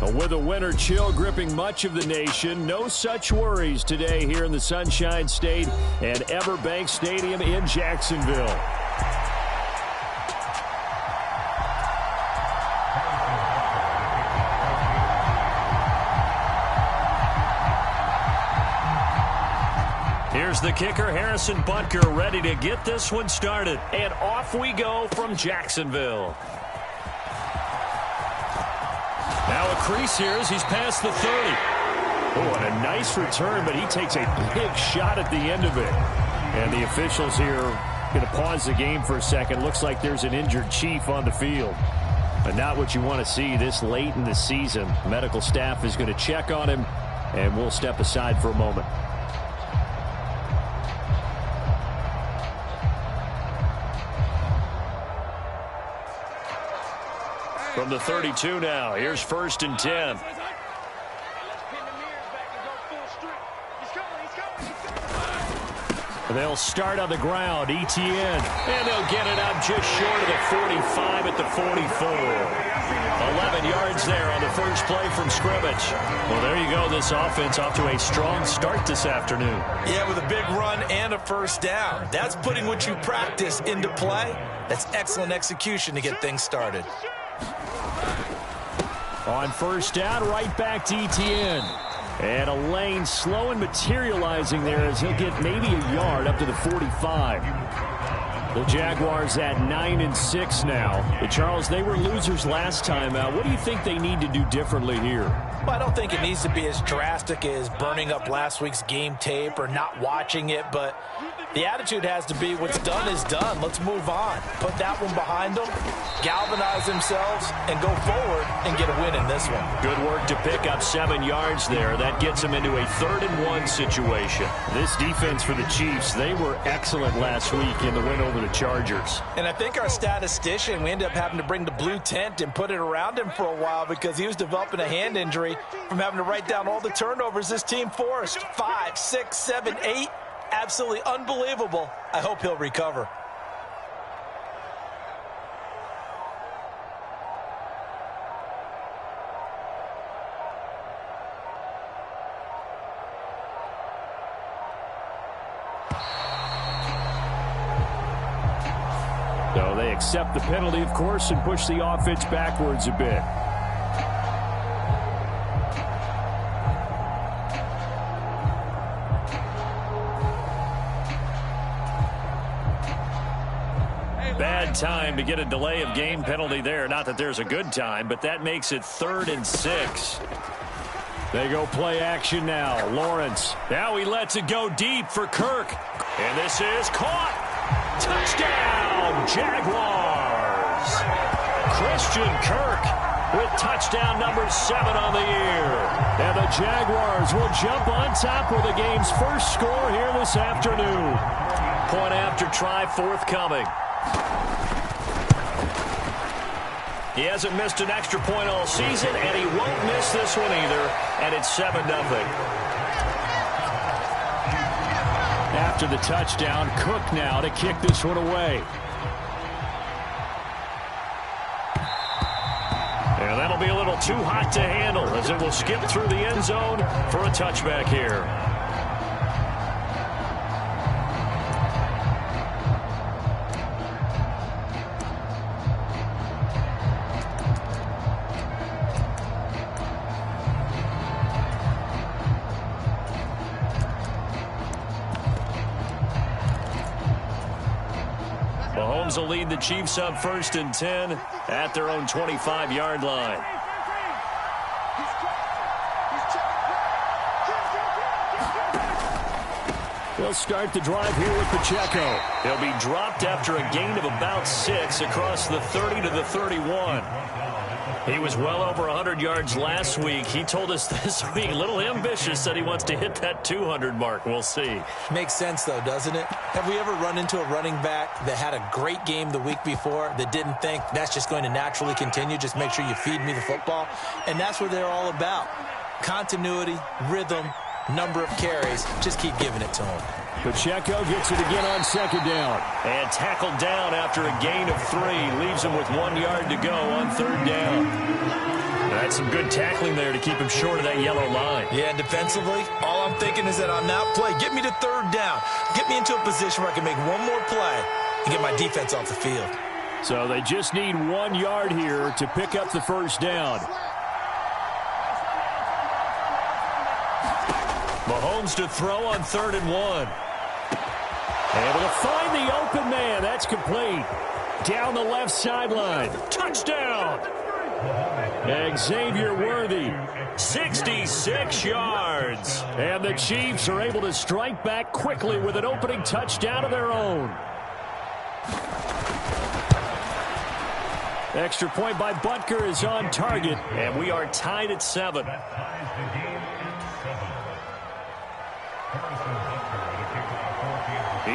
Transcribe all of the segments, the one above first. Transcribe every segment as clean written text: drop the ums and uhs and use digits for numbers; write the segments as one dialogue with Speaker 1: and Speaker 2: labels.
Speaker 1: With a winter chill gripping much of the nation, no such worries today here in the Sunshine State at Everbank Stadium in Jacksonville. Here's the kicker, Harrison Butker, ready to get this one started. And off we go from Jacksonville. Now a crease here as he's past the 30. Oh, and a nice return, but he takes a big shot at the end of it. And the officials here going to pause the game for a second. Looks like there's an injured Chief on the field. But not what you want to see this late in the season. Medical staff is going to check on him, and we'll step aside for a moment. From the 32 now, here's 1st and 10. They'll start on the ground, ETN, and they'll get it up just short of the 45 at the 44. 11 yards there on the first play from scrimmage. Well, there you go. This offense off to a strong start this afternoon. Yeah, with a big run and a first down. That's putting what you practice into play. That's excellent execution to get things started. On first down, right back to ETN. And a lane slow and materializing there as he'll get maybe a yard up to the 45. The Jaguars at 9-6 now. But Charles, they were losers last time out. What do you think they need to do differently here? Well, I don't think it needs to be as drastic as burning up last week's game tape or not watching it, but the attitude has to be what's done is done. Let's move on. Put that one behind them, galvanize themselves, and go forward and get a win in this one. Good work to pick up 7 yards there. That gets them into a 3rd-and-1 situation. This defense for the Chiefs, they were excellent last week in the win over the Chargers. And I think our statistician, we ended up having to bring the blue tent and put it around him for a while because he was developing a hand injury from having to write down all the turnovers this team forced. 5, 6, 7, 8. Absolutely unbelievable. I hope he'll recover. So they accept the penalty, of course, and push the offense backwards a bit. Bad time to get a delay of game penalty there. Not that there's a good time, but that makes it 3rd and 6. They go play action now. Lawrence. Now he lets it go deep for Kirk. And this is caught. Touchdown, Jaguars. Christian Kirk with touchdown number 7 on the year. And the Jaguars will jump on top with the game's first score here this afternoon. Point after try forthcoming. He hasn't missed an extra point all season, and he won't miss this one either, and it's 7-0. After the touchdown, Cook now to kick this one away. And that'll be a little too hot to handle as it will skip through the end zone for a touchback here. Mahomes will lead the Chiefs up 1st and 10 at their own 25-yard line. They'll start the drive here with Pacheco. He'll be dropped after a gain of about 6 across the 30 to the 31. He was well over 100 yards last week. He told us this week, a little ambitious, said he wants to hit that 200 mark. We'll see. Makes sense, though, doesn't it? Have we ever run into a running back that had a great game the week before that didn't think that's just going to naturally continue? Just make sure you feed me the football. And that's what they're all about. Continuity, rhythm, number of carries. Just keep giving it to him. Pacheco gets it again on 2nd down. And tackled down after a gain of 3. Leaves him with 1 yard to go on 3rd down. That's some good tackling there to keep him short of that yellow line.
Speaker 2: Yeah, and defensively, all I'm thinking is that on that play, get me to third down. Get me into a position where I can make one more play and get my defense off the field.
Speaker 1: So they just need 1 yard here to pick up the first down. Mahomes to throw on 3rd and 1. Able to find the open man. That's complete. Down the left sideline. Touchdown. Xavier Worthy, 66 yards. And the Chiefs are able to strike back quickly with an opening touchdown of their own. Extra point by Butker is on target, and we are tied at 7.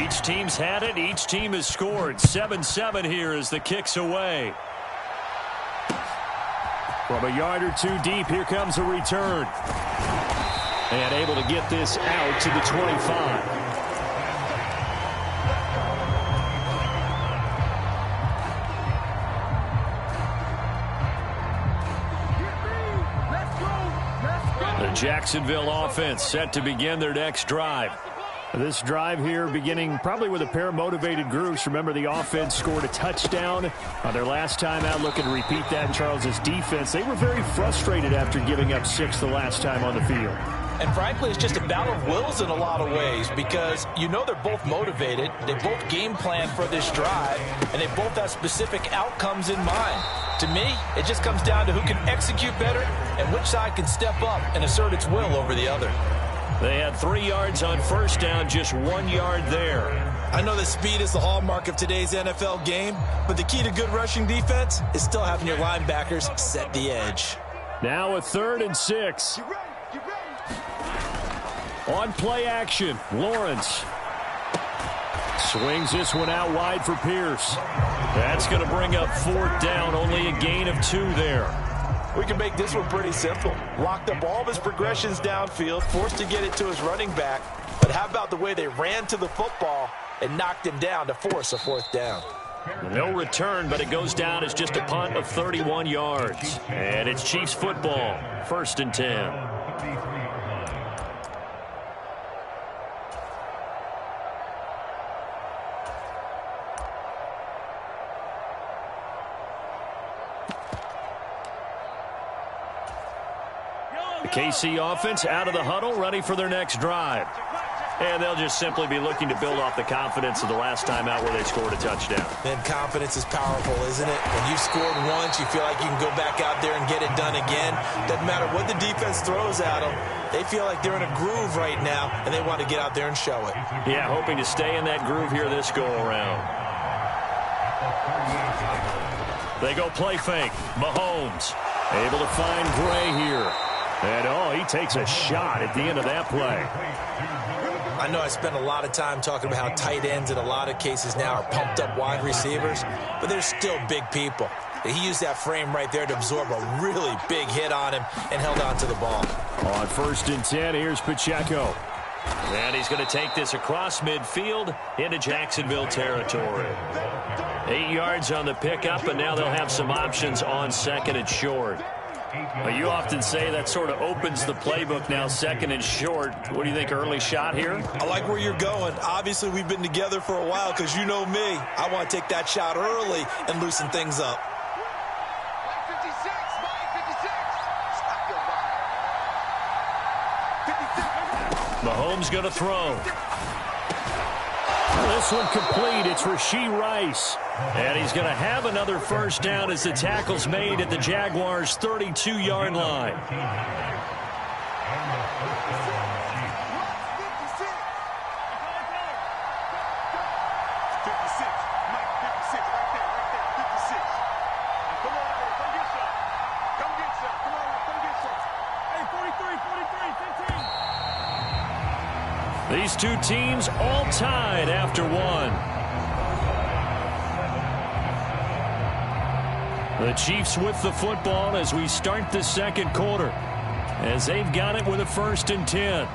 Speaker 1: Each team's had it. Each team has scored. 7-7 here as the kick's away. From a yard or 2 deep, here comes a return. And able to get this out to the 25. The Jacksonville offense set to begin their next drive. This drive here beginning probably with a pair of motivated groups. Remember, the offense scored a touchdown on their last time out. Looking to repeat that in Charles's defense. They were very frustrated after giving up 6 the last time on the field.
Speaker 2: And frankly, it's just a battle of wills in a lot of ways because you know they're both motivated. They both game plan for this drive, and they both have specific outcomes in mind. To me, it just comes down to who can execute better and which side can step up and assert its will over the other.
Speaker 1: They had 3 yards on first down, just 1 yard there.
Speaker 2: I know that speed is the hallmark of today's NFL game, but the key to good rushing defense is still having your linebackers set the edge.
Speaker 1: Now a 3rd and 6. On play action, Lawrence swings this one out wide for Pierce. That's going to bring up 4th down, only a gain of 2 there.
Speaker 2: We can make this one pretty simple. Locked up all of his progressions downfield, forced to get it to his running back. But how about the way they ran to the football and knocked him down to force a 4th down?
Speaker 1: No return, but it goes down as just a punt of 31 yards. And it's Chiefs football, 1st and 10. KC offense out of the huddle, ready for their next drive. And they'll just simply be looking to build off the confidence of the last time out where they scored a touchdown.
Speaker 2: And confidence is powerful, isn't it? When you scored once, you feel like you can go back out there and get it done again. Doesn't matter what the defense throws at them. They feel like they're in a groove right now, and they want to get out there and show it.
Speaker 1: Yeah, hoping to stay in that groove here this go-around. They go play fake. Mahomes able to find Gray here. And, he takes a shot at the end of that play.
Speaker 2: I know I spent a lot of time talking about how tight ends in a lot of cases now are pumped up wide receivers, but they're still big people. He used that frame right there to absorb a really big hit on him and held on to the ball.
Speaker 1: On 1st and 10, here's Pacheco. And he's going to take this across midfield into Jacksonville territory. 8 yards on the pickup, and now they'll have some options on 2nd and short. Well, you often say that sort of opens the playbook now, 2nd and short. What do you think, early shot here?
Speaker 2: I like where you're going. Obviously, we've been together for a while because you know me. I want to take that shot early and loosen things up.
Speaker 1: Mahomes going to throw. This one complete. It's Rashee Rice. And he's going to have another 1st down as the tackle's made at the Jaguars' 32-yard line. These two teams all tied after 1. The Chiefs with the football as we start the 2nd quarter, as they've got it with a 1st and 10.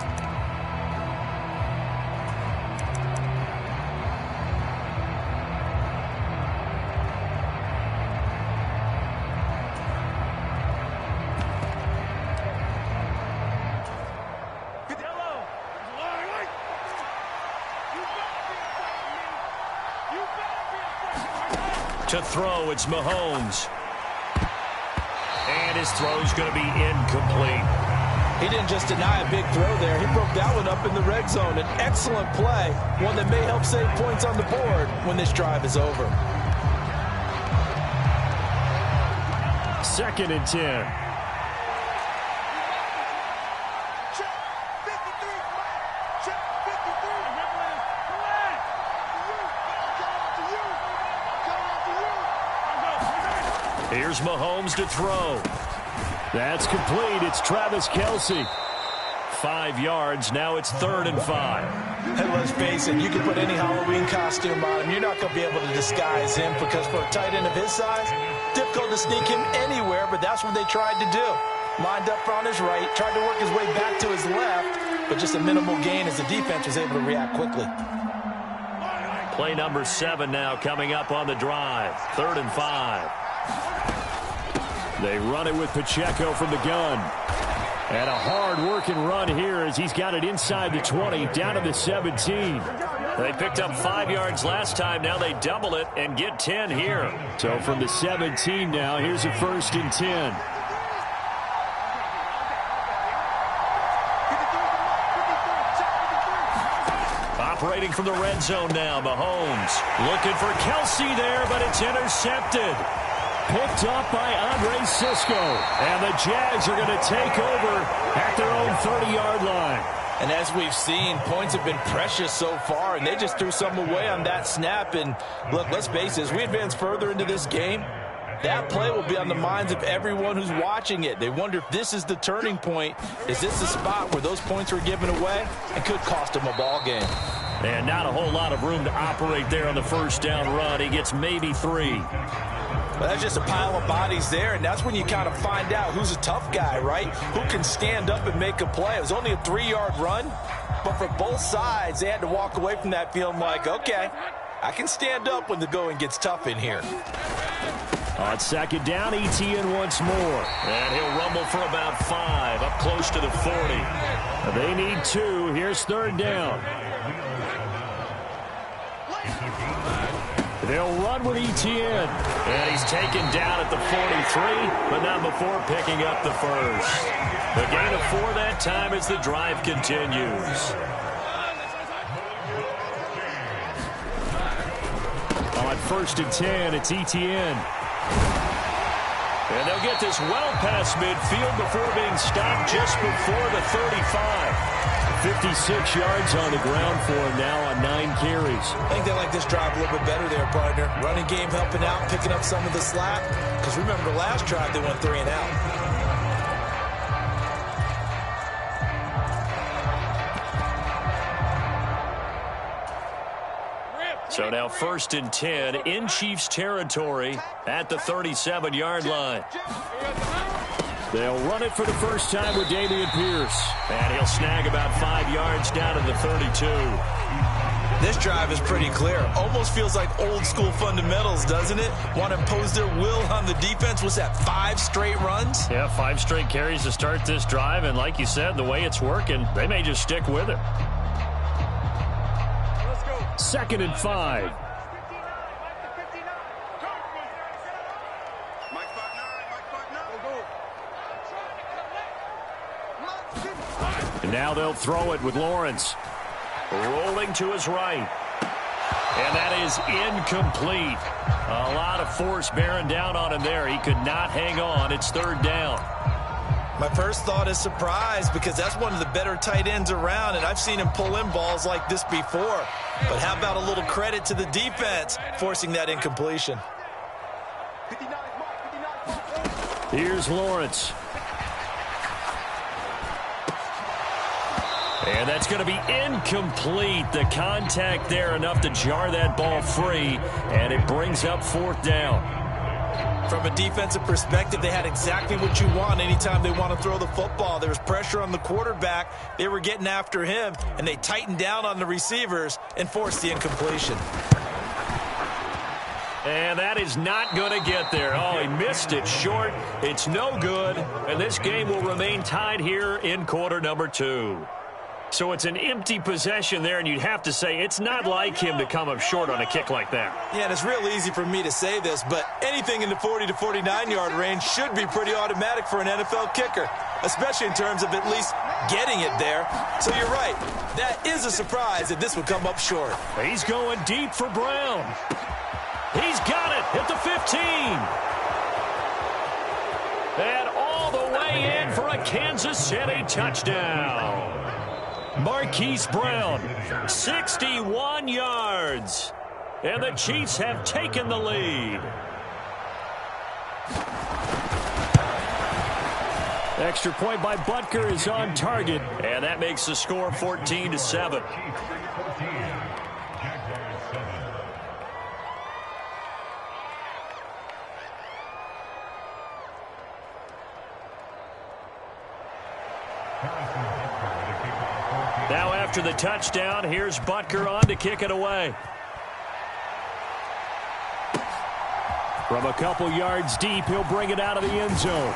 Speaker 1: To throw, it's Mahomes. And his throw's going to be incomplete.
Speaker 2: He didn't just deny a big throw there. He broke that one up in the red zone. An excellent play, one that may help save points on the board when this drive is over.
Speaker 1: 2nd and 10. Here's Mahomes to throw. That's complete. It's Travis Kelce. 5 yards. Now it's 3rd and 5.
Speaker 2: And let's face it, you can put any Halloween costume on him. You're not going to be able to disguise him because for a tight end of his size, difficult to sneak him anywhere, but that's what they tried to do. Lined up on his right, tried to work his way back to his left, but just a minimal gain as the defense was able to react quickly.
Speaker 1: Play number 7 now coming up on the drive. 3rd and 5. They run it with Pacheco from the gun. And a hard-working run here as he's got it inside the 20, down to the 17. They picked up 5 yards last time. Now they double it and get 10 here. So from the 17 now, here's a 1st and 10. Operating from the red zone now, Mahomes. Looking for Kelce there, but it's intercepted. Picked up by Andre Cisco. And the Jags are going to take over at their own 30-yard line.
Speaker 2: And as we've seen, points have been precious so far, and they just threw some away on that snap. And look, let's face it, as we advance further into this game, that play will be on the minds of everyone who's watching it. They wonder if this is the turning point. Is this the spot where those points were given away and could cost them a ball game?
Speaker 1: And not a whole lot of room to operate there on the 1st down run. He gets maybe 3.
Speaker 2: Well, that's just a pile of bodies there, and that's when you kind of find out who's a tough guy, right? Who can stand up and make a play. It was only a 3-yard run, but for both sides, they had to walk away from that feeling like, okay, I can stand up when the going gets tough in here.
Speaker 1: On 2nd down, ETN once more. And he'll rumble for about 5, up close to the 40. They need 2. Here's 3rd down. They'll run with ETN. And he's taken down at the 43, but not before picking up the 1st. The gain of 4 that time as the drive continues. On 1st and 10, it's ETN. And they'll get this well past midfield before being stopped just before the 35. 56 yards on the ground for him now on 9 carries.
Speaker 2: I think they like this drive a little bit better there, partner. Running game helping out, picking up some of the slack. Because remember, the last drive they went 3 and out.
Speaker 1: So now 1st and 10 in Chiefs territory at the 37-yard line. They'll run it for the first time with Dameon Pierce. And he'll snag about 5 yards down to the 32.
Speaker 2: This drive is pretty clear. Almost feels like old school fundamentals, doesn't it? Want to impose their will on the defense. Was that 5 straight runs?
Speaker 1: Yeah, 5 straight carries to start this drive. And like you said, the way it's working, they may just stick with it. 2nd and 5. And now they'll throw it with Lawrence. Rolling to his right. And that is incomplete. A lot of force bearing down on him there. He could not hang on. It's 3rd down.
Speaker 2: My first thought is surprise because that's one of the better tight ends around, and I've seen him pull in balls like this before. But how about a little credit to the defense forcing that incompletion?
Speaker 1: Here's Lawrence. And that's going to be incomplete. The contact there enough to jar that ball free, and it brings up 4th down.
Speaker 2: From a defensive perspective, they had exactly what you want anytime they want to throw the football. There was pressure on the quarterback. They were getting after him, and they tightened down on the receivers and forced the incompletion.
Speaker 1: And that is not going to get there. Oh, he missed it short. It's no good, and this game will remain tied here in quarter number 2. So it's an empty possession there, and you'd have to say it's not like him to come up short on a kick like that.
Speaker 2: Yeah, and it's real easy for me to say this, but anything in the 40 to 49-yard range should be pretty automatic for an NFL kicker, especially in terms of at least getting it there. So you're right. That is a surprise that this would come up short.
Speaker 1: He's going deep for Brown. He's got it at the 15. And all the way in for a Kansas City touchdown. Marquise Brown, 61 yards. And the Chiefs have taken the lead. Extra point by Butker is on target. And that makes the score 14-7. Now after the touchdown, here's Butker on to kick it away. From a couple yards deep, he'll bring it out of the end zone.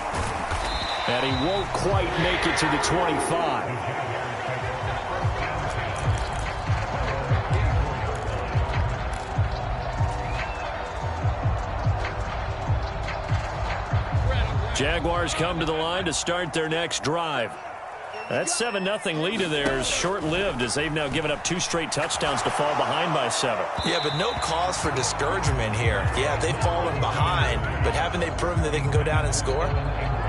Speaker 1: And he won't quite make it to the 25. Jaguars come to the line to start their next drive. That 7-0 lead of theirs short-lived as they've now given up 2 straight touchdowns to fall behind by 7.
Speaker 2: Yeah, but no cause for discouragement here. Yeah, they've fallen behind, but haven't they proven that they can go down and score?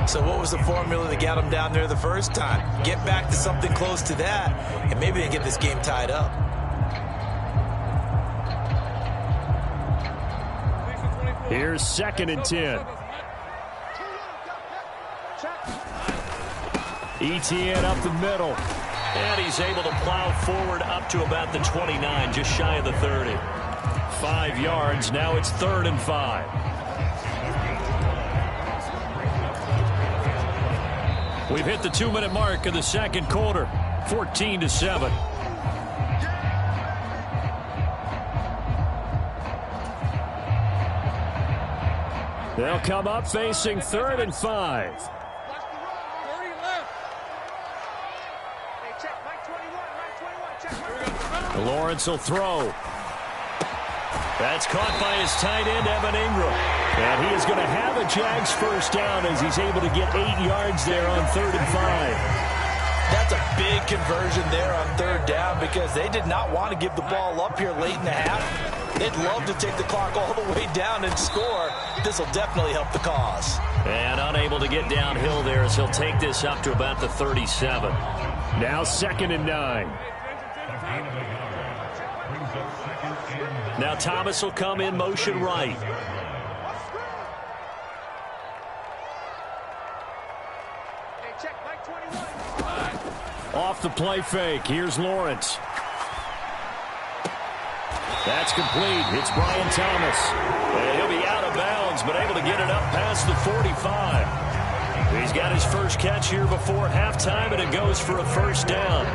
Speaker 2: So what was the formula that got them down there the first time? Get back to something close to that, and maybe they get this game tied up.
Speaker 1: Here's 2nd and 10. Etienne up the middle. And he's able to plow forward up to about the 29, just shy of the 30. 5 yards. Now it's 3rd and 5. We've hit the 2-minute mark of the second quarter. 14-7. They'll come up facing 3rd and 5. Lawrence will throw. That's caught by his tight end, Evan Ingram. And he is going to have a Jags first down as he's able to get 8 yards there on 3rd and 5.
Speaker 2: That's a big conversion there on 3rd down because they did not want to give the ball up here late in the half. They'd love to take the clock all the way down and score. This will definitely help the cause.
Speaker 1: And unable to get downhill there as he'll take this up to about the 37. Now 2nd and 9. Now Thomas will come in motion right. Off the play fake. Here's Lawrence. That's complete. It's Brian Thomas. And he'll be out of bounds, but able to get it up past the 45. He's got his first catch here before halftime, and it goes for a first down.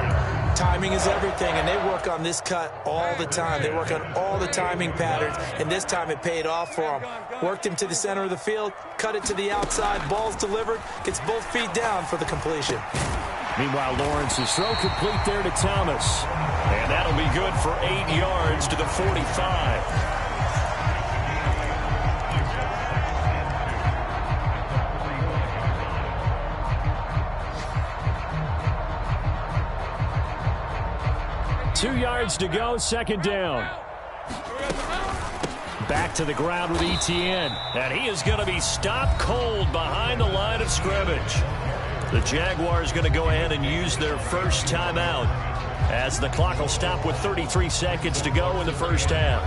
Speaker 2: Timing is everything, and they work on this cut all the time. They work on all the timing patterns, and this time it paid off for him. Worked him to the center of the field, cut it to the outside, ball's delivered, gets both feet down for the completion.
Speaker 1: Meanwhile, Lawrence's throw complete there to Thomas. And that'll be good for 8 yards to the 45. Two yards to go, second down. Back to the ground with Etienne. And he is going to be stopped cold behind the line of scrimmage. The Jaguars going to go ahead and use their first timeout as the clock will stop with 33 seconds to go in the first half.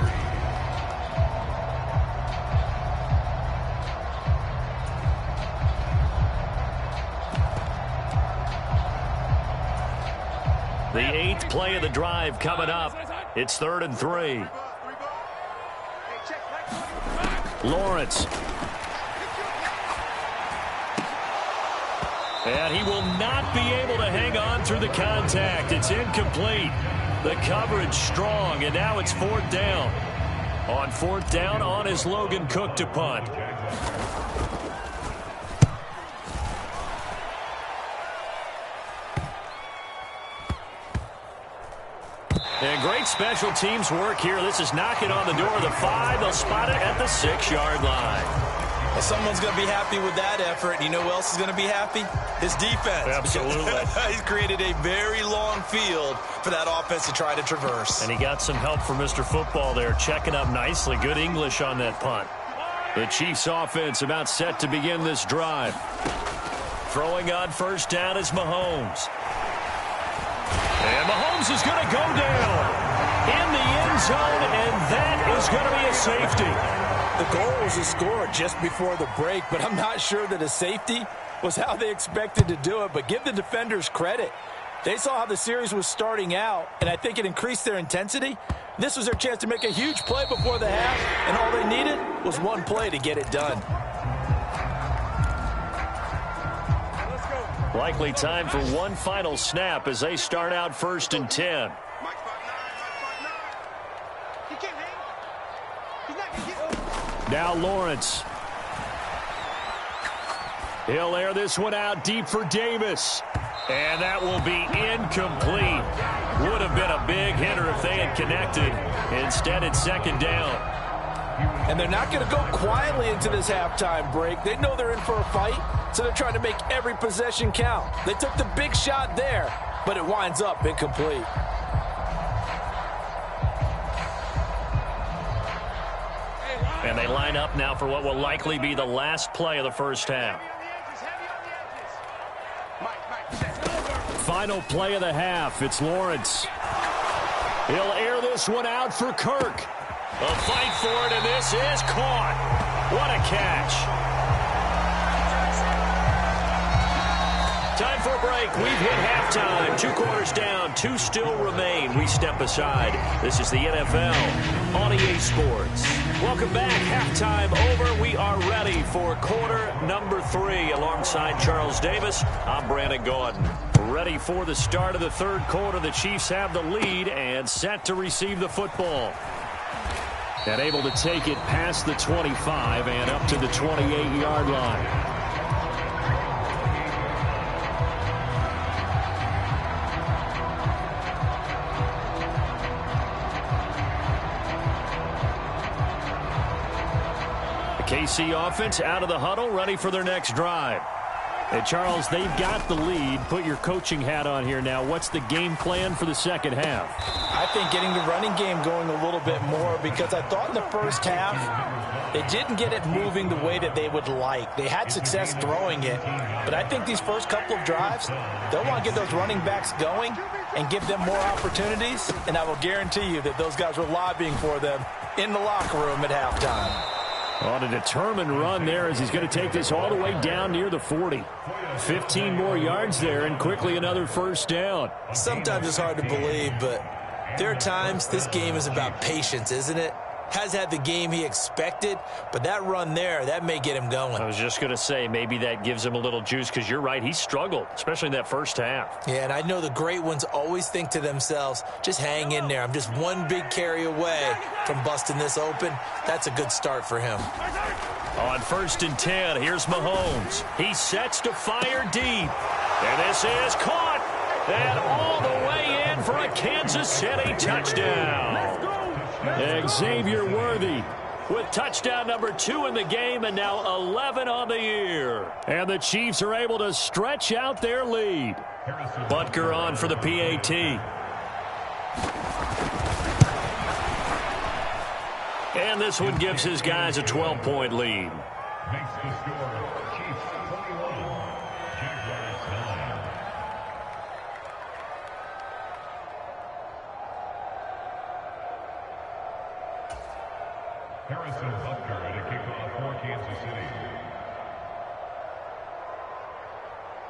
Speaker 1: The 8th play of the drive coming up. It's 3rd and 3. Lawrence. And he will not be able to hang on through the contact. It's incomplete. The coverage strong, and now it's 4th down. On 4th down, on is Logan Cook to punt. And great special teams work here. This is knocking on the door of the 5. They'll spot it at the 6-yard line.
Speaker 2: Well, someone's going to be happy with that effort. You know who else is going to be happy? His defense.
Speaker 1: Absolutely.
Speaker 2: He's created a very long field for that offense to try to traverse.
Speaker 1: And he got some help from Mr. Football there, checking up nicely. Good English on that punt. The Chiefs offense about set to begin this drive. Throwing on first down is Mahomes. And Mahomes is going to go down in the end zone, and that is going to be a safety.
Speaker 2: The goal was a score just before the break, but I'm not sure that a safety was how they expected to do it. But give the defenders credit. They saw how the series was starting out, and I think it increased their intensity. This was their chance to make a huge play before the half, and all they needed was one play to get it done.
Speaker 1: Likely time for one final snap as they start out 1st and 10. Now Lawrence. He'll air this one out deep for Davis. And that will be incomplete. Would have been a big hitter if they had connected. Instead, it's 2nd down.
Speaker 2: And they're not going to go quietly into this halftime break. They know they're in for a fight, so they're trying to make every possession count. They took the big shot there, but it winds up incomplete.
Speaker 1: And they line up now for what will likely be the last play of the first half. Final play of the half. It's Lawrence. He'll air this one out for Kirk. A fight for it, and this is caught. What a catch. Time for a break. We've hit halftime. 2 quarters down. 2 still remain. We step aside. This is the NFL on EA Sports. Welcome back. Halftime over. We are ready for quarter number 3. Alongside Charles Davis, I'm Brandon Gordon. Ready for the start of the 3rd quarter. The Chiefs have the lead and set to receive the football. And able to take it past the 25 and up to the 28-yard line. The KC offense out of the huddle, ready for their next drive. Hey, Charles, they've got the lead. Put your coaching hat on here now. What's the game plan for the second half?
Speaker 2: I think getting the running game going a little bit more, because I thought in the first half they didn't get it moving the way that they would like. They had success throwing it, but I think these first couple of drives, they'll want to get those running backs going and give them more opportunities, and I will guarantee you that those guys were lobbying for them in the locker room at halftime.
Speaker 1: On a determined run there as he's going to take this all the way down near the 40. 15 more yards there and quickly another first down.
Speaker 2: Sometimes it's hard to believe, but there are times this game is about patience, isn't it? Has had the game he expected, but that run there, that may get him going.
Speaker 1: I was just going to say, maybe that gives him a little juice, because you're right, he struggled, especially in that first half.
Speaker 2: Yeah, and I know the great ones always think to themselves, just hang in there. I'm just one big carry away from busting this open. That's a good start for him.
Speaker 1: On 1st and 10, here's Mahomes. He sets to fire deep. And this is caught. And all the way in for a Kansas City touchdown. Xavier Worthy with touchdown number 2 in the game, and now 11 on the year. And the Chiefs are able to stretch out their lead. Butker on for the PAT. And this one gives his guys a 12-point lead.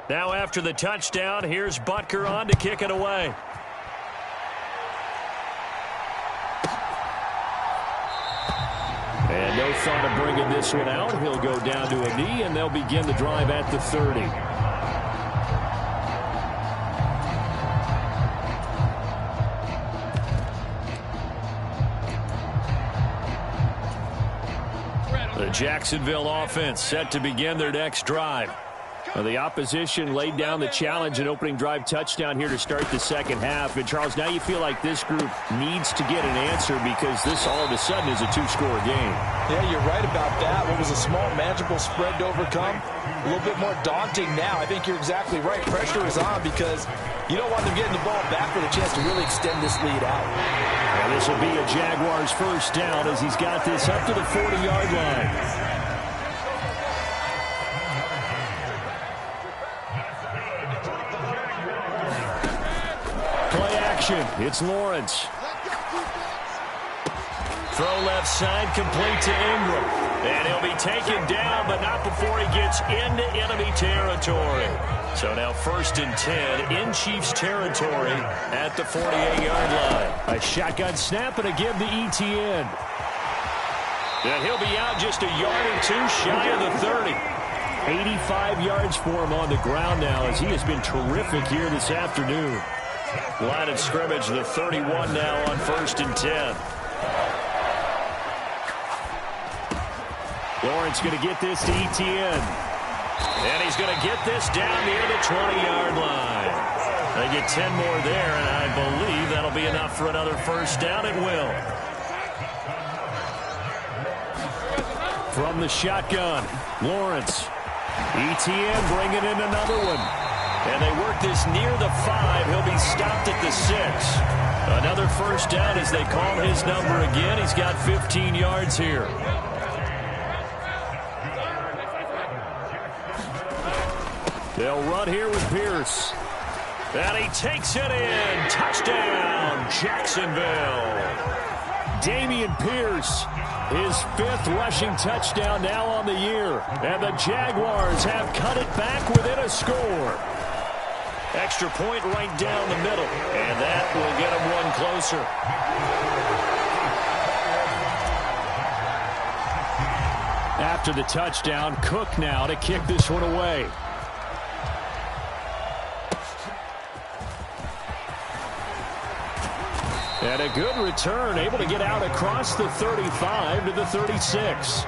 Speaker 1: Now after the touchdown, here's Butker on to kick it away. And no thought of bringing this one out. He'll go down to a knee, and they'll begin the drive at the 30. The Jacksonville offense set to begin their next drive. Well, the opposition laid down the challenge and opening drive touchdown here to start the second half. And, Charles, now you feel like this group needs to get an answer because this all of a sudden is a two-score game.
Speaker 2: Yeah, you're right about that. What was a small, manageable spread to overcome, a little bit more daunting now. I think you're exactly right. Pressure is on because you don't want them getting the ball back with a chance to really extend this lead out.
Speaker 1: And this will be a Jaguars first down as he's got this up to the 40-yard line. It's Lawrence. Throw left side, complete to Ingram. And he'll be taken down, but not before he gets into enemy territory. So now 1st and 10 in Chiefs territory at the 48-yard line. A shotgun snap and a give to Etienne. And he'll be out just a yard or two shy of the 30. 85 yards for him on the ground now as he has been terrific here this afternoon. Line of scrimmage, the 31 now on 1st and 10. Lawrence going to get this to Etienne. And he's going to get this down near the 20-yard line. They get 10 more there, and I believe that'll be enough for another first down. It will. From the shotgun, Lawrence. Etienne bringing in another one. And they work this near the 5. He'll be stopped at the 6. Another first down as they call his number again. He's got 15 yards here. They'll run here with Pierce. And he takes it in. Touchdown, Jacksonville. Dameon Pierce, his 5th rushing touchdown now on the year. And the Jaguars have cut it back within a score. Extra point right down the middle. And that will get him one closer. After the touchdown, Cook now to kick this one away. And a good return, able to get out across the 35 to the 36.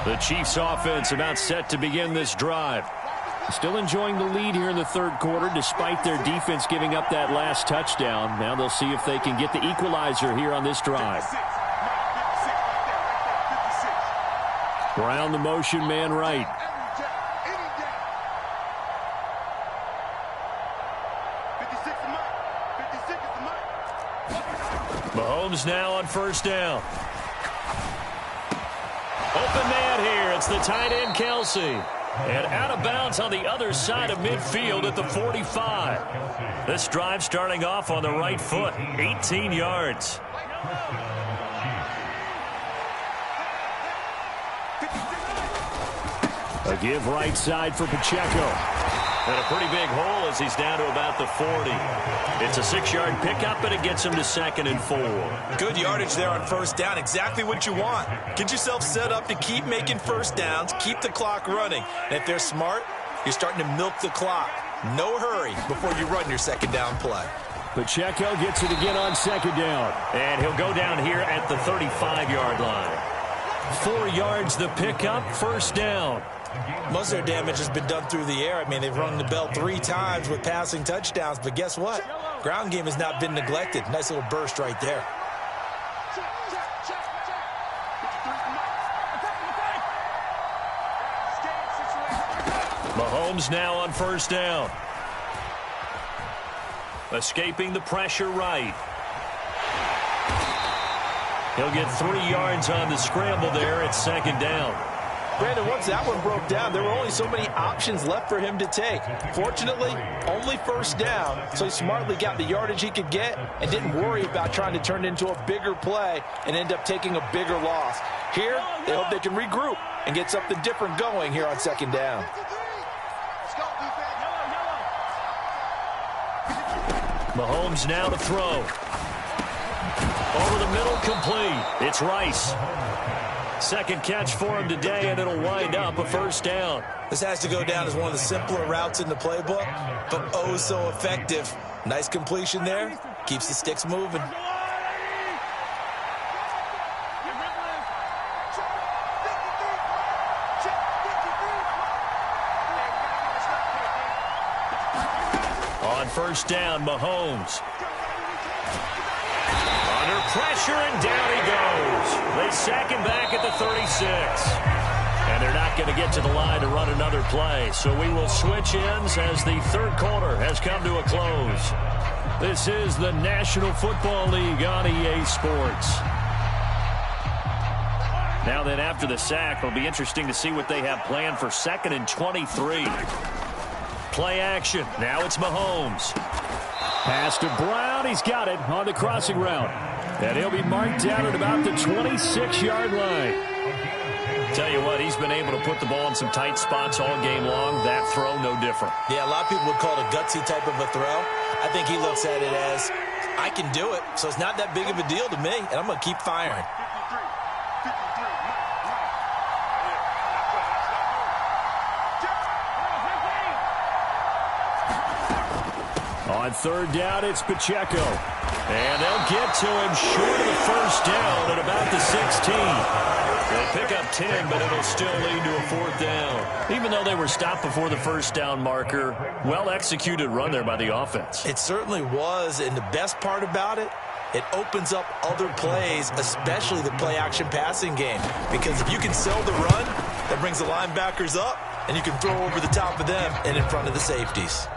Speaker 1: The Chiefs offense about set to begin this drive. Still enjoying the lead here in the third quarter despite their defense giving up that last touchdown. Now they'll see if they can get the equalizer here on this drive. Brown the motion man right. Mahomes now on first down. Open man here. It's the tight end, Kelsey. And out of bounds on the other side of midfield at the 45. This drive starting off on the right foot. 18 yards. A give right side for Pacheco. And a pretty big hole as he's down to about the 40. It's a 6-yard pickup, and it gets him to 2nd and 4.
Speaker 2: Good yardage there on first down. Exactly what you want. Get yourself set up to keep making first downs, keep the clock running. And if they're smart, you're starting to milk the clock. No hurry before you run your second down play.
Speaker 1: Pacheco gets it again on second down. And he'll go down here at the 35-yard line. 4 yards the pickup, first down.
Speaker 2: Most of their damage has been done through the air. I mean, they've rung the bell 3 times with passing touchdowns, but guess what? Ground game has not been neglected. Nice little burst right there.
Speaker 1: Mahomes now on first down. Escaping the pressure right. He'll get 3 yards on the scramble there at second down.
Speaker 2: Brandon, once that one broke down, there were only so many options left for him to take. Fortunately, only first down, so he smartly got the yardage he could get and didn't worry about trying to turn it into a bigger play and end up taking a bigger loss. Here, they hope they can regroup and get something different going here on second down.
Speaker 1: Mahomes now to throw. Over the middle, complete. It's Rice. Second catch for him today, and it'll wind up a first down.
Speaker 2: This has to go down as one of the simpler routes in the playbook, but oh so effective. Nice completion there. Keeps the sticks moving.
Speaker 1: On first down, Mahomes. Under pressure, and down he goes. They sack him back at the 36. And they're not going to get to the line to run another play. So we will switch ends as the third quarter has come to a close. This is the National Football League on EA Sports. Now then, after the sack, it'll be interesting to see what they have planned for 2nd and 23. Play action. Now it's Mahomes. Pass to Brown. He's got it on the crossing route. And he'll be marked down at about the 26-yard line. Tell you what, he's been able to put the ball in some tight spots all game long. That throw, no different.
Speaker 2: Yeah, a lot of people would call it a gutsy type of a throw. I think he looks at it as, I can do it, so it's not that big of a deal to me, and I'm going to keep firing.
Speaker 1: On third down, it's Pacheco. And they'll get to him short of the first down at about the 16. They pick up 10, but it'll still lead to a 4th down. Even though they were stopped before the first down marker, well-executed run there by the offense.
Speaker 2: It certainly was, and the best part about it, it opens up other plays, especially the play-action passing game. Because if you can sell the run, that brings the linebackers up, and you can throw over the top of them and in front of the safeties.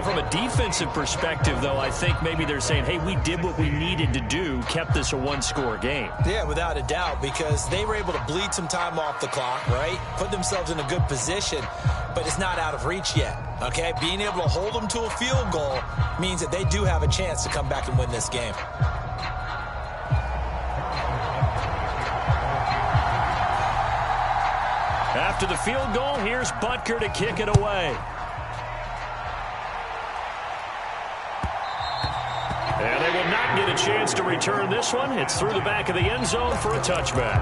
Speaker 1: From a defensive perspective, though, I think maybe they're saying, hey, we did what we needed to do, kept this a one-score game.
Speaker 2: Yeah, without a doubt, because they were able to bleed some time off the clock, right? Put themselves in a good position, but it's not out of reach yet, okay? Being able to hold them to a field goal means that they do have a chance to come back and win this game.
Speaker 1: After the field goal, here's Butker to kick it away. And they will not get a chance to return this one. It's through the back of the end zone for a touchback.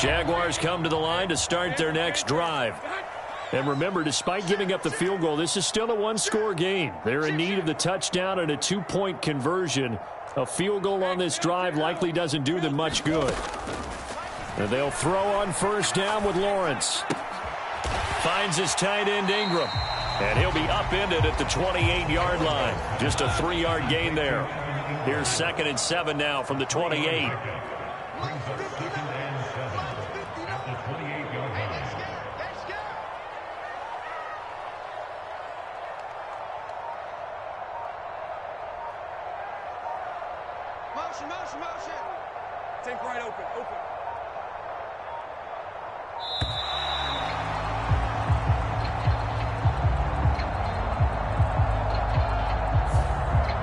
Speaker 1: Jaguars come to the line to start their next drive. And remember, despite giving up the field goal, this is still a one-score game. They're in need of the touchdown and a 2-point conversion. A field goal on this drive likely doesn't do them much good. And they'll throw on first down with Lawrence. Finds his tight end Ingram. And he'll be upended at the 28-yard line. Just a 3-yard gain there. Here's 2nd and 7 now from the 28.
Speaker 3: Motion. Take right open.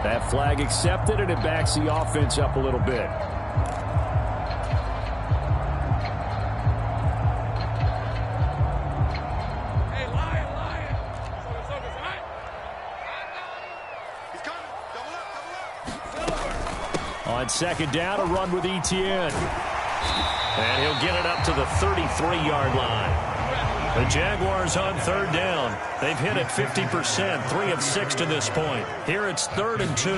Speaker 1: That flag accepted, and it backs the offense up a little bit.
Speaker 3: Hey, lion. Focus, all right? He's coming. Double up.
Speaker 1: On second down, a run with Etienne. And he'll get it up to the 33-yard line. The Jaguars on third down. They've hit it 50%, 3 of 6 to this point. Here it's 3rd and 2.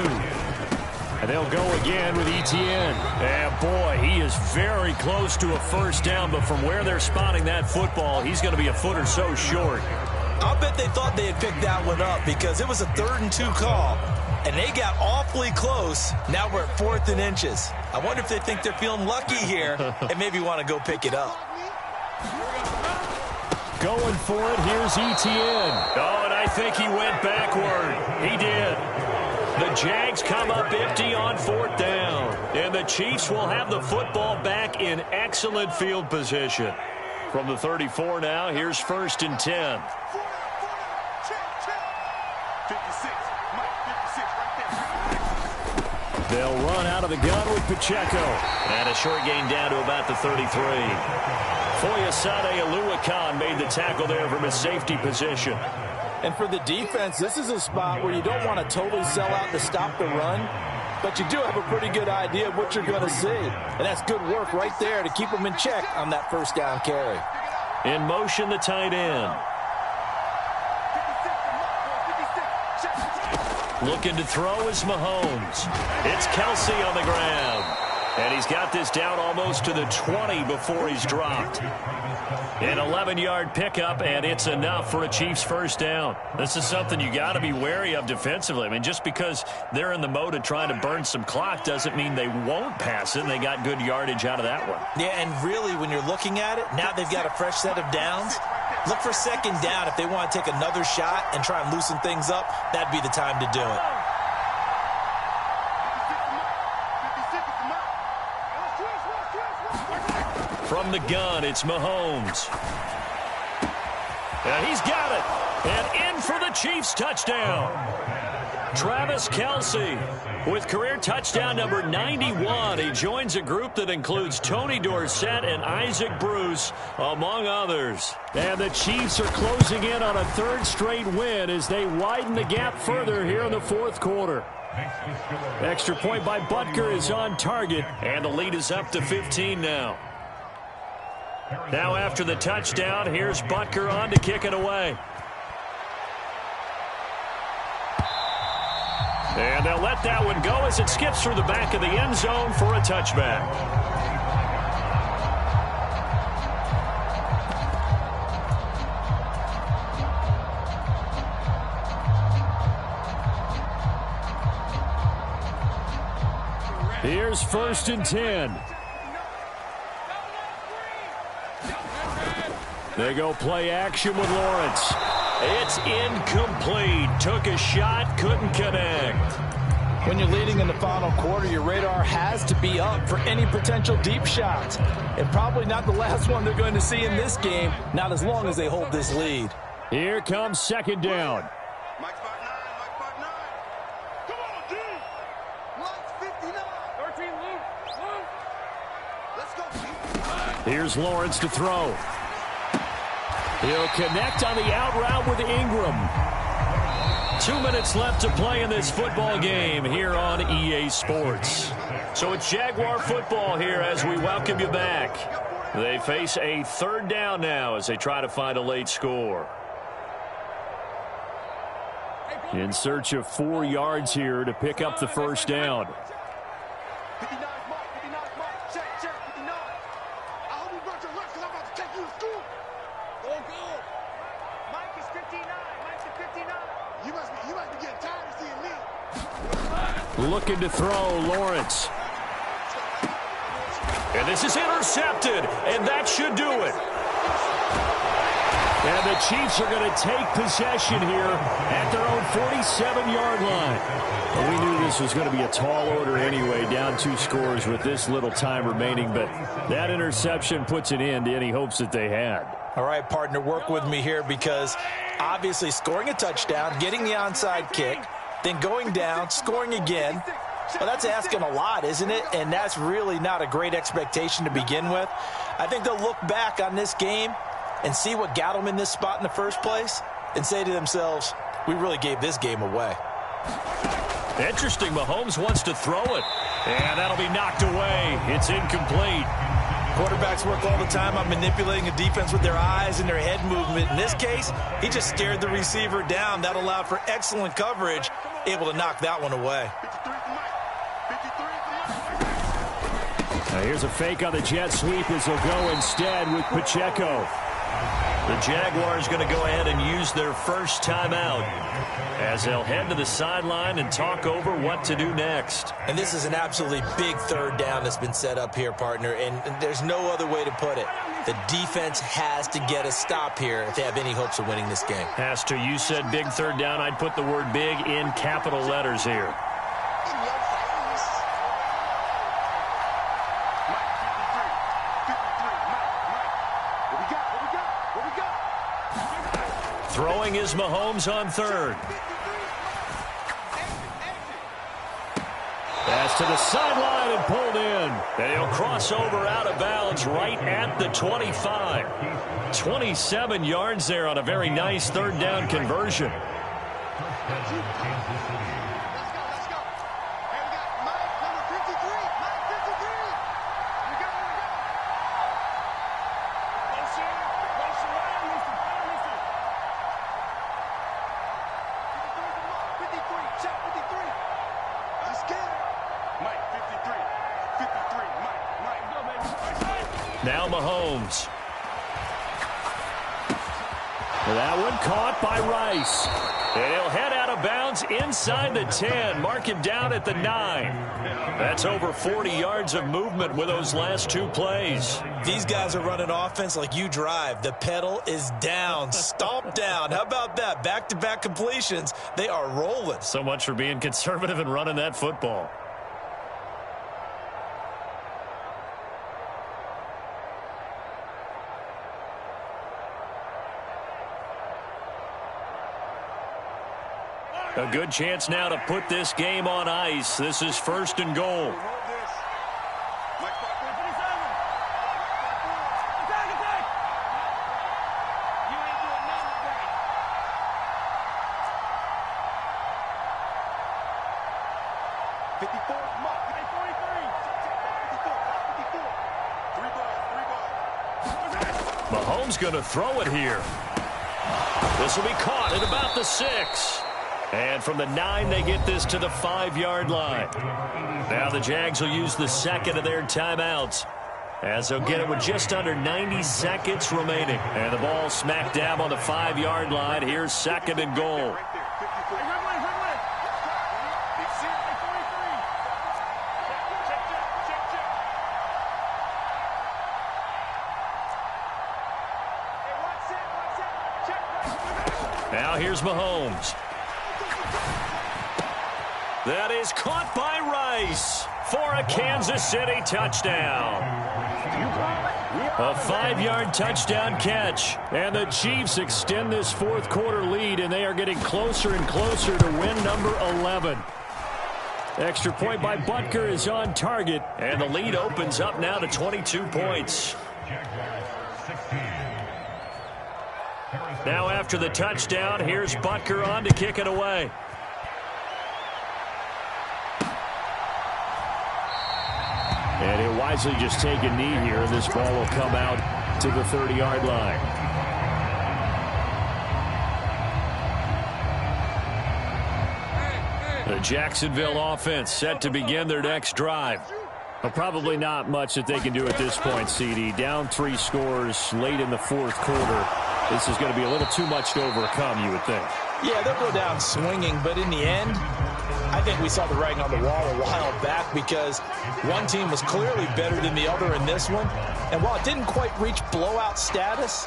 Speaker 1: And they'll go again with Etienne. And boy, he is very close to a first down, but from where they're spotting that football, he's going to be a foot or so short.
Speaker 2: I'll bet they thought they had picked that one up because it was a 3rd and 2 call. And they got awfully close. Now we're at 4th and inches. I wonder if they think they're feeling lucky here and maybe want to go pick it up.
Speaker 1: Going for it, here's Etienne. Oh, and I think he went backward. He did. The Jags come up empty on 4th down. And the Chiefs will have the football back in excellent field position. From the 34 now, here's 1st and 10.
Speaker 3: 56.
Speaker 1: They'll run out of the gun with Pacheco. And a short gain down to about the 33. Foyesade Oluwakan made the tackle there from his safety position.
Speaker 4: And for the defense, this is a spot where you don't want to totally sell out to stop the run, but you do have a pretty good idea of what you're going to see. And that's good work right there to keep them in check on that first down carry.
Speaker 1: In motion, the tight end. Looking to throw is Mahomes. It's Kelsey on the ground. And he's got this down almost to the 20 before he's dropped. An 11-yard pickup, and it's enough for a Chiefs first down. This is something you got to be wary of defensively. I mean, just because they're in the mode of trying to burn some clock doesn't mean they won't pass it, and they got good yardage out of that one.
Speaker 2: Yeah, and really, when you're looking at it, now they've got a fresh set of downs. Look for second down. If they want to take another shot and try and loosen things up, that'd be the time to do it.
Speaker 1: From the gun, it's Mahomes. And he's got it. And in for the Chiefs touchdown. Travis Kelce with career touchdown number 91. He joins a group that includes Tony Dorsett and Isaac Bruce, among others. And the Chiefs are closing in on a third straight win as they widen the gap further here in the fourth quarter. Extra point by Butker is on target, and the lead is up to 15 now. Now after the touchdown, here's Butker on to kick it away. And they'll let that one go as it skips through the back of the end zone for a touchback. Here's 1st and 10. They go play action with Lawrence. It's incomplete. Took a shot, couldn't connect.
Speaker 4: When you're leading in the final quarter, your radar has to be up for any potential deep shots. And probably not the last one they're going to see in this game, not as long as they hold this lead.
Speaker 1: Here comes second down.
Speaker 3: Mike spot 9, Mike spot 9. Come on, D. Mike's 59. 13, Luke. Let's go, D.
Speaker 1: Here's Lawrence to throw. He'll connect on the out route with Ingram. 2 minutes left to play in this football game here on EA Sports. So it's Jaguar football here as we welcome you back. They face a third down now as they try to find a late score. In search of 4 yards here to pick up the first down.
Speaker 3: 59 Mike, 59 Mike. Check, 59. I hope you brought your lunch because I'm about to take you to school. Go. Mike is 59. Mike's at 59. You must be getting tired of seeing me.
Speaker 1: Looking to throw, Lawrence. And this is intercepted, and that should do it. And the Chiefs are going to take possession here at their own 47-yard line. Well, we knew this was going to be a tall order anyway, down 2 scores with this little time remaining, but that interception puts an end to any hopes that they had.
Speaker 2: All right, partner, work with me here because obviously scoring a touchdown, getting the onside kick, then going down, scoring again. Well, that's asking a lot, isn't it? And that's really not a great expectation to begin with. I think they'll look back on this game and see what got them in this spot in the first place and say to themselves, we really gave this game away.
Speaker 1: Interesting. Mahomes wants to throw it, and that'll be knocked away. It's incomplete.
Speaker 2: Quarterbacks work all the time on manipulating a defense with their eyes and their head movement. In this case, he just stared the receiver down. That allowed for excellent coverage, able to knock that one away.
Speaker 3: 53 for Mike. 53.
Speaker 1: Now here's a fake on the jet sweep as they'll go instead with Pacheco. The Jaguars going to go ahead and use their first timeout as they'll head to the sideline and talk over what to do next.
Speaker 2: And this is an absolutely big third down that's been set up here, partner, and there's no other way to put it. The defense has to get a stop here if they have any hopes of winning this game.
Speaker 1: Has to. You said big third down. I'd put the word big in capital letters here. Throwing is Mahomes on third. Pass to the sideline and pulled in. And he'll cross over out of bounds right at the 25. 27 yards there on a very nice third down conversion. Now Mahomes. That one caught by Rice. And he'll head out of bounds inside the 10. Mark him down at the 9. That's over 40 yards of movement with those last two plays.
Speaker 2: These guys are running offense like you drive. The pedal is down, stomp down. How about that? Back-to-back completions. They are rolling.
Speaker 1: So much for being conservative and running that football. A good chance now to put this game on ice. This is 1st and goal. Mahomes going to throw it here. This will be caught at about the 6. And from the 9, they get this to the 5-yard line. Now the Jags will use the second of their timeouts, as they'll get it with just under 90 seconds remaining. And the ball smack dab on the 5-yard line. Here's 2nd and goal. Now here's Mahomes. That is caught by Rice for a Kansas City touchdown. A 5-yard touchdown catch. And the Chiefs extend this 4th quarter lead, and they are getting closer and closer to win number 11. Extra point by Butker is on target, and the lead opens up now to 22 points. Now after the touchdown, here's Butker on to kick it away. And he'll wisely just take a knee here, and this ball will come out to the 30-yard line. The Jacksonville offense set to begin their next drive. Well, probably not much that they can do at this point, CD. Down 3 scores late in the 4th quarter. This is going to be a little too much to overcome, you would think.
Speaker 2: Yeah, they'll go down swinging, but in the end, I think we saw the writing on the wall a while back, because one team was clearly better than the other in this one. And while it didn't quite reach blowout status,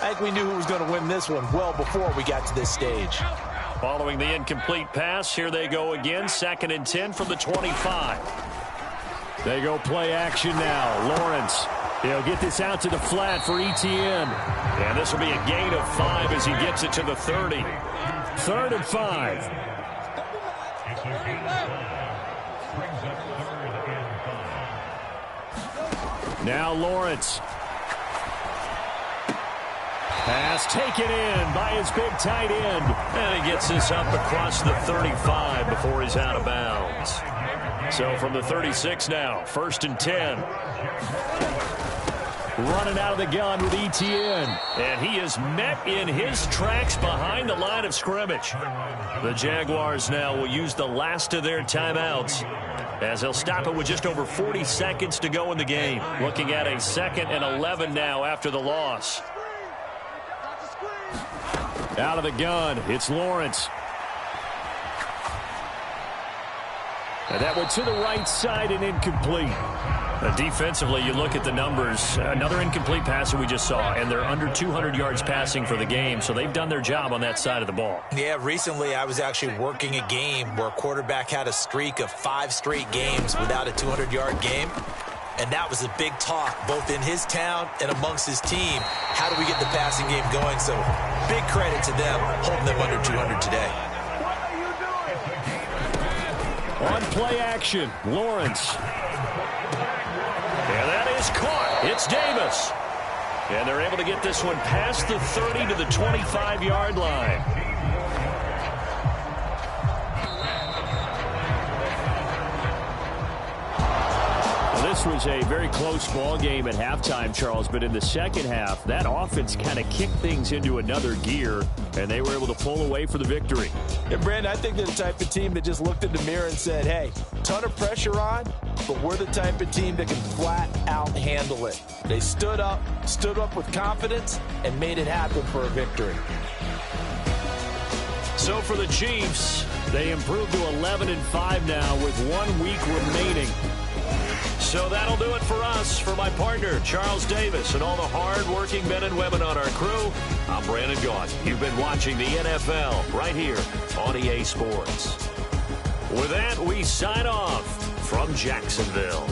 Speaker 2: I think we knew who was going to win this one well before we got to this stage.
Speaker 1: Following the incomplete pass, here they go again. 2nd and 10 from the 25. They go play action now. Lawrence. He'll get this out to the flat for Etienne. And this will be a gain of 5 as he gets it to the 30. 3rd and 5. Now Lawrence. Pass taken in by his big tight end. And he gets this up across the 35 before he's out of bounds. So from the 36 now, 1st and 10. Running out of the gun with Etienne. And he is met in his tracks behind the line of scrimmage. The Jaguars now will use the last of their timeouts, as they'll stop it with just over 40 seconds to go in the game. Looking at a 2nd and 11 now after the loss. Out of the gun, it's Lawrence. And that went to the right side and incomplete. Defensively, you look at the numbers. Another incomplete pass that we just saw, and they're under 200 yards passing for the game, so they've done their job on that side of the ball.
Speaker 2: Yeah, recently I was actually working a game where a quarterback had a streak of 5 straight games without a 200-yard game, and that was a big talk both in his town and amongst his team. How do we get the passing game going? So big credit to them holding them under 200 today.
Speaker 1: On play action, Lawrence. And that is caught. It's Davis. And they're able to get this one past the 30 to the 25-yard line. Well, this This was a very close ball game at halftime, Charles, but in the second half, that offense kind of kicked things into another gear, and they were able to pull away for the victory.
Speaker 4: And, Brandon, I think they're the type of team that just looked in the mirror and said, hey, ton of pressure on, but we're the type of team that can flat out handle it. They stood up with confidence, and made it happen for a victory.
Speaker 1: So for the Chiefs, they improved to 11-5 now with 1 week remaining. So that'll do it for us. For my partner, Charles Davis, and all the hard-working men and women on our crew, I'm Brandon Gaudin. You've been watching the NFL right here on EA Sports. With that, we sign off from Jacksonville.